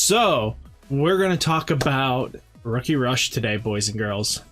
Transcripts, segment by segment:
So, we're going to talk about Rookie Rush today, boys and girls.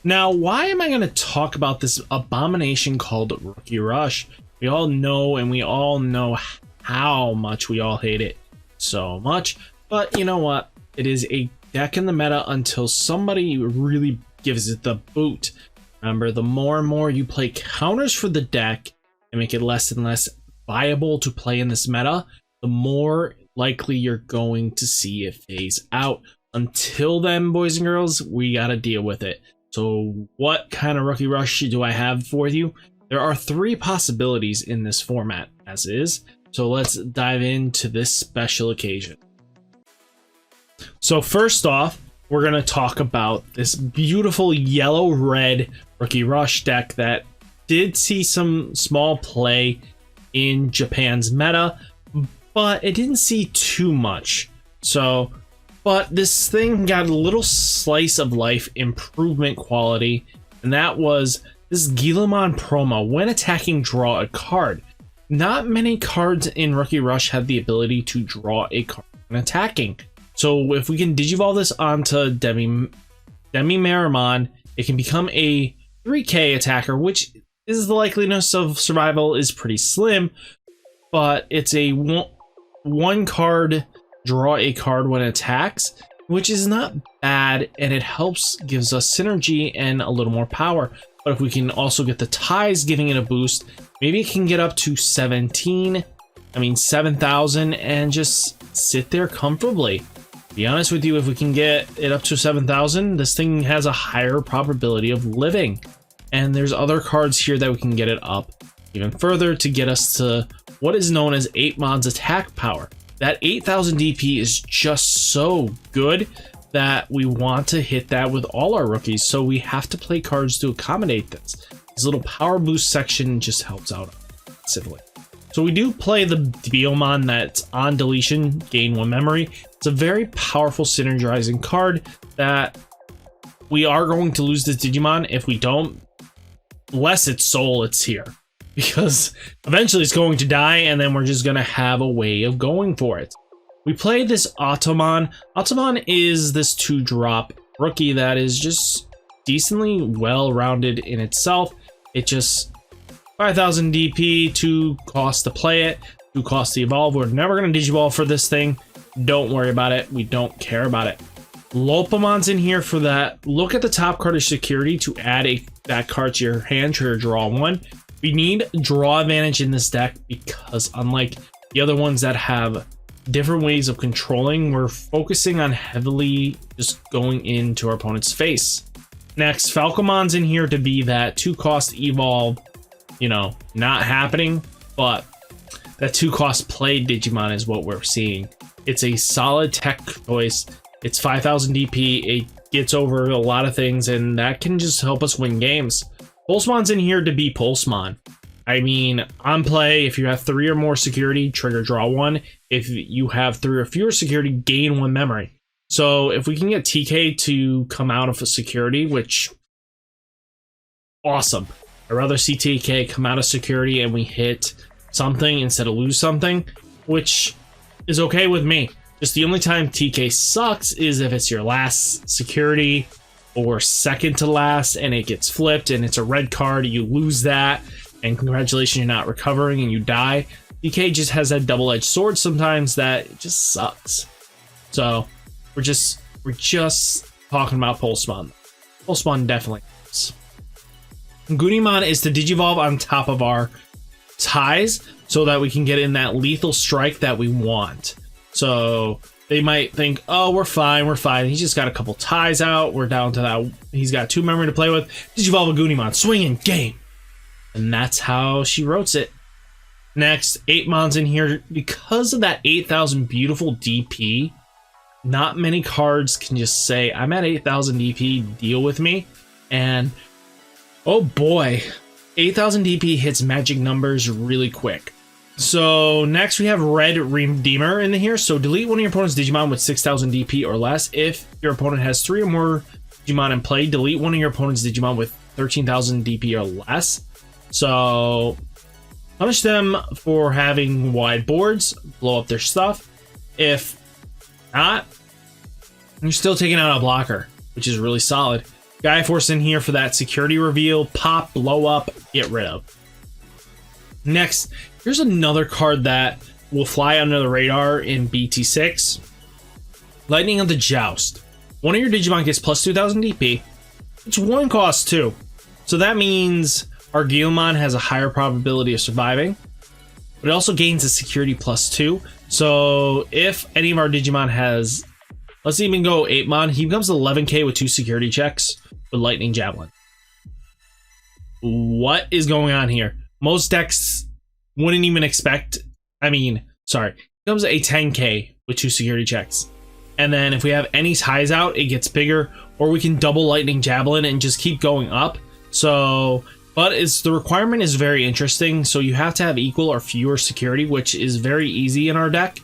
Now, why am I going to talk about this abomination called Rookie Rush? We all know, and we all know how much we all hate it so much. But you know what? It is a deck in the meta until somebody really gives it the boot. Remember, the more and more you play counters for the deck and make it less and less viable to play in this meta, the more likely you're going to see it phase out. Until then, boys and girls, we got to deal with it. So what kind of Rookie Rush do I have for you? There are 3 possibilities in this format as is. So let's dive into this special occasion. So first off, we're going to talk about this beautiful yellow-red Rookie Rush deck that did see some small play in Japan's meta, but it didn't see too much. But this thing got a little slice of life improvement quality, and that was this Digimon promo. When attacking, draw a card. Not many cards in Rookie Rush have the ability to draw a card when attacking. So if we can Digivolve this onto Ridemyavatar, it can become a 3K attacker, which is the likeliness of survival is pretty slim, but it's a one card draw a card when it attacks, which is not bad, and it gives us synergy and a little more power. But if we can also get the ties giving it a boost, maybe it can get up to 7,000 and just sit there comfortably. To be honest with you, if we can get it up to 7,000, this thing has a higher probability of living. And there's other cards here that we can get it up even further to get us to what is known as 8mon's attack power. That 8,000 DP is just so good that we want to hit that with all our rookies. So we have to play cards to accommodate this. This little power boost section just helps out massively. So we do play the Digimon that's on deletion, gain 1 memory. It's a very powerful synergizing card that we are going to lose this Digimon. If we don't, bless its soul, it's here. Because eventually it's going to die, and then we're just going to have a way of going for it. We play this Automon. Automon is this 2-drop rookie that is just decently well-rounded in itself. It just 5,000 DP, 2 cost to play it, 2 cost to evolve. We're never going to Digivolve for this thing. Don't worry about it. We don't care about it. Lopamon's in here for that. Look at the top card of security to add that card to your hand, trigger draw 1. We need draw advantage in this deck because unlike the other ones that have different ways of controlling, we're focusing on heavily just going into our opponent's face. Next, Falcomon's in here to be that 2-cost evolve, not happening, but that 2-cost play Digimon is what we're seeing. It's a solid tech choice. It's 5,000 DP. It gets over a lot of things, and that can just help us win games. Pulsemon's in here to be Pulsemon. I mean, on play, if you have 3 or more security, trigger draw 1. If you have 3 or fewer security, gain 1 memory. So if we can get TK to come out of a security, which awesome. I'd rather see TK come out of security and we hit something instead of lose something, which is okay with me. Just the only time TK sucks is if it's your last security or second to last and it gets flipped and it's a red card, you lose that, and congratulations, you're not recovering and you die. TK just has that double-edged sword sometimes that it just sucks. So we're just talking about Pulsemon. Pulsemon definitely is. Gunimon is to Digivolve on top of our ties so that we can get in that lethal strike that we want. So they might think, oh, we're fine. He's just got a couple ties out. We're down to that. He's got 2 memory to play with. Digivolve a Gunimon. Swinging game. And that's how she wrote it. Next, 8mon's in here. Because of that 8,000 beautiful DP, not many cards can just say, I'm at 8,000 DP, deal with me. And, oh boy, 8,000 DP hits magic numbers really quick. So next we have Red Redeemer in here. So delete one of your opponent's Digimon with 6,000 DP or less. If your opponent has 3 or more Digimon in play, delete one of your opponent's Digimon with 13,000 DP or less. So Punish them for having wide boards, blow up their stuff. If not, you're still taking out a blocker, which is really solid. Gaia Force in here for that security reveal, pop, blow up, get rid of. Next, here's another card that will fly under the radar in BT-6. Lightning of the Joust. One of your Digimon gets plus 2000 DP. It's 1 cost too. So that means our Guilmon has a higher probability of surviving. But it also gains a security plus 2. So if any of our Digimon has, let's even go 8mon, he becomes 11k with 2 security checks with Lightning Javelin. What is going on here? Most decks wouldn't even expect, sorry, becomes a 10k with 2 security checks. And then if we have any ties out, it gets bigger, or we can double Lightning Javelin and just keep going up. So, but the requirement is very interesting. So you have to have equal or fewer security, which is very easy in our deck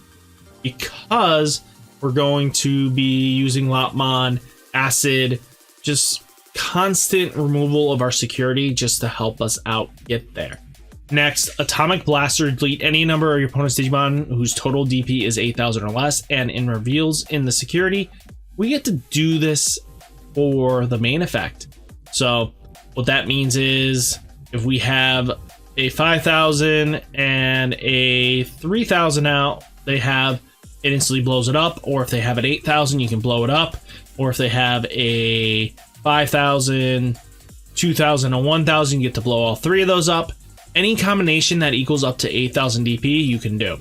because we're going to be using Lopmon, Acid, just constant removal of our security just to help us out get there. Next, Atomic Blaster. Delete any number of your opponent's Digimon whose total DP is 8,000 or less, and in reveals in the security, we get to do this for the main effect. So what that means is if we have a 5,000 and a 3,000 out, it instantly blows it up. Or if they have an 8,000, you can blow it up. Or if they have a 5,000, 2,000, and 1,000, you get to blow all 3 of those up. Any combination that equals up to 8,000 DP, you can do.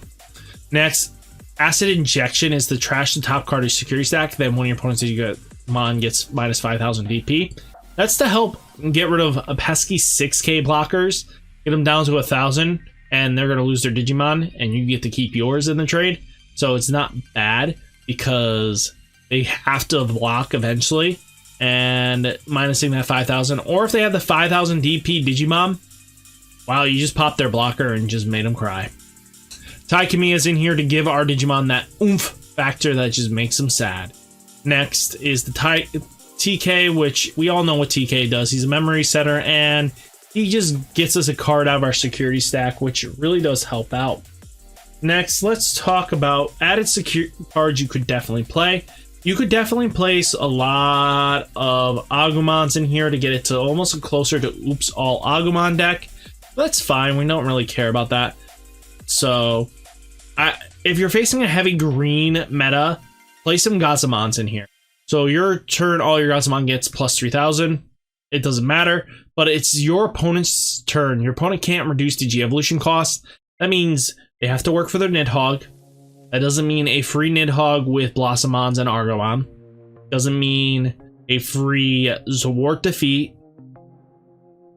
Next, Acid Injection is to trash the top card of your security stack. Then when your opponent's Digimon gets minus 5,000 DP. That's to help get rid of a pesky 6k blockers, get them down to 1,000, and they're going to lose their Digimon, and you get to keep yours in the trade. So it's not bad because they have to block eventually, and minusing that 5,000. Or if they have the 5,000 DP Digimon, wow, you just popped their blocker and just made them cry. Tai Kamiya's in here to give our Digimon that oomph factor that just makes them sad. Next is the TK, which we all know what TK does. He's a memory setter, and he just gets us a card out of our security stack, which really does help out. Next, let's talk about added security cards you could definitely play. You could definitely place a lot of Agumons in here to get it to almost closer to Oops All Agumon deck. That's fine, we don't really care about that. So, if you're facing a heavy green meta, play some Gazamons in here. So your turn, all your Gazamon gets plus 3,000. It doesn't matter, but it's your opponent's turn. Your opponent can't reduce Digi Evolution costs. That means they have to work for their Nidhogg. That doesn't mean a free Nidhogg with Blossomons and Argomon. Doesn't mean a free Zawart defeat.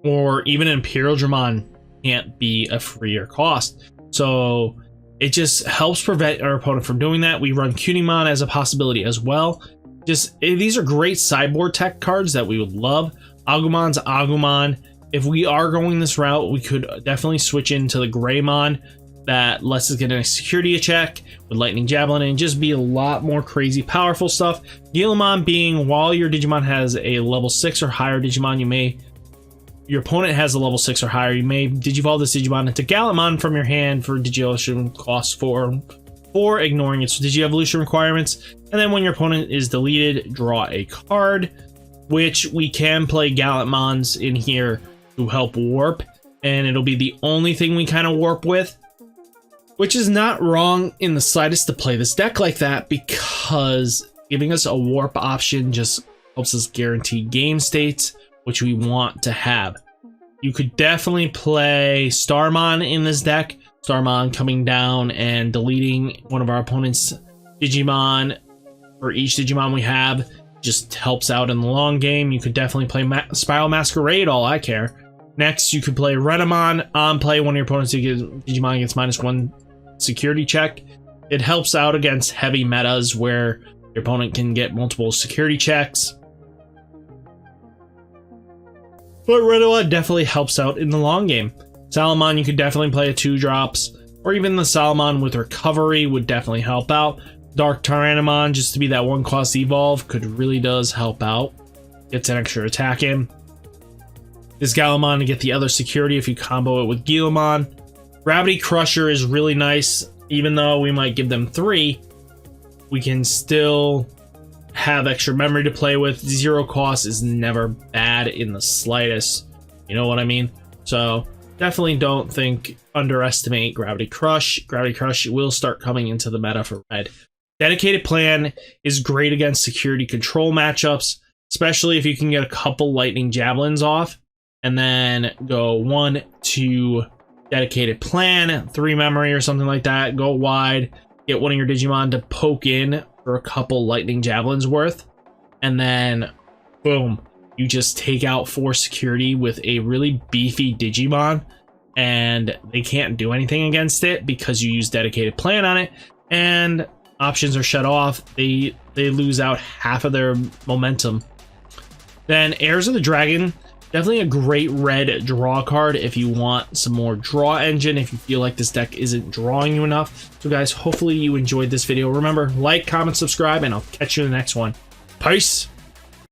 Or even Imperial Dramon can't be a freer cost. So it just helps prevent our opponent from doing that. We run Cunimon as a possibility as well. These are great sideboard tech cards that we would love. Agumon's Agumon. If we are going this route, we could definitely switch into the Greymon that lets us get a security check with Lightning Javelin and just be a lot more crazy powerful stuff. Guilmon being while your Digimon has a level 6 or higher Digimon, your opponent has a level 6 or higher, you may Digivolve this Digimon into Galamon from your hand for Digievolution cost 4 for ignoring its Digievolution requirements. And then when your opponent is deleted, draw a card, which we can play Gallantmons in here to help warp, and it'll be the only thing we kind of warp with, which is not wrong in the slightest to play this deck like that, because giving us a warp option just helps us guarantee game states, which we want to have. You could definitely play Starmon in this deck. Starmon coming down and deleting one of our opponent's Digimon for each Digimon we have just helps out in the long game. You could definitely play Spiral Masquerade, all I care. Next, you could play Ridemon on play. One of your opponent's Digimon gets -1 security check. It helps out against heavy metas where your opponent can get multiple security checks. But Ridemon definitely helps out in the long game. Salamon, you could definitely play a 2-drops, or even the Salamon with recovery would definitely help out. Dark Tyrannomon, just to be that 1-cost evolve, really does help out. Gets an extra attack in. This Galamon to get the other security if you combo it with Guilmon. Gravity Crusher is really nice. Even though we might give them 3, we can still have extra memory to play with. 0 cost is never bad in the slightest. You know what I mean? So definitely don't underestimate Gravity Crush. Gravity Crush will start coming into the meta for red. Dedicated Plan is great against security control matchups, especially if you can get a couple Lightning Javelins off and then go 1, 2 Dedicated Plan, 3 memory or something like that. Go wide, get one of your Digimon to poke in for a couple Lightning Javelins worth, and then boom, you just take out 4 security with a really beefy Digimon, and they can't do anything against it because you use Dedicated Plan on it, and options are shut off. They lose out half of their momentum. Then Heirs of the Dragon, definitely a great red draw card if you want some more draw engine, if you feel like this deck isn't drawing you enough. So guys, hopefully you enjoyed this video. Remember, like, comment, subscribe, and I'll catch you in the next one. Peace!